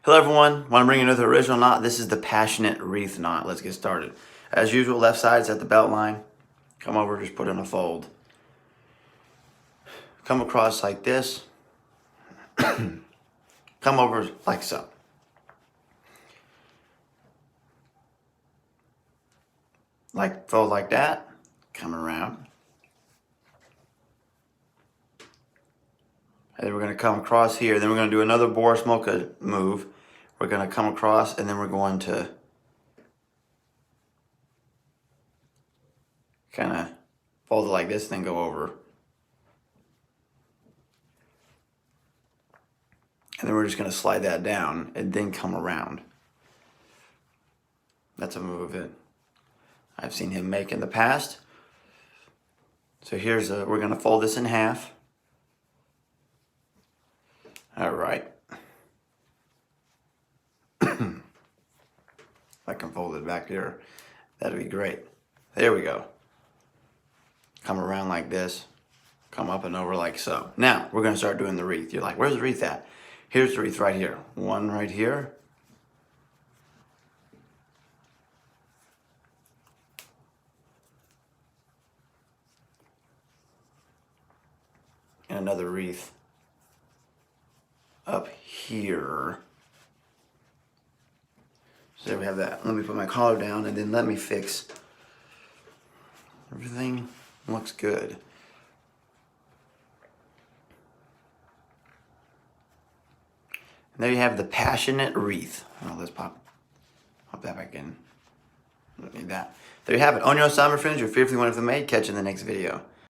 Hello everyone, want to bring you another original knot. This is the Passionate Wreath knot. Let's get started. As usual, left side's at the belt line. Come over, just put in a fold. Come across like this. Come over like so. Fold like that. Come around. And then we're going to come across here. Then we're going to do another Boris Mocha move. We're going to come across and then we're going to kind of fold it like this, then go over. And then we're just going to slide that down and then come around. That's a move that I've seen him make in the past. So we're going to fold this in half. All right. If I can fold it back there, that'd be great. There we go. Come around like this. Come up and over like so. Now, we're going to start doing the wreath. You're like, where's the wreath at? Here's the wreath right here. One right here. And another wreath up here. So there we have that. Let me put my collar down and then let me fix. Everything looks good. And there you have the Passionate Wreath. Oh, let's pop that back in. Don't need that. There you have it. On your assignment, friends. You're fearfully wonderfully made. Catch you in the next video.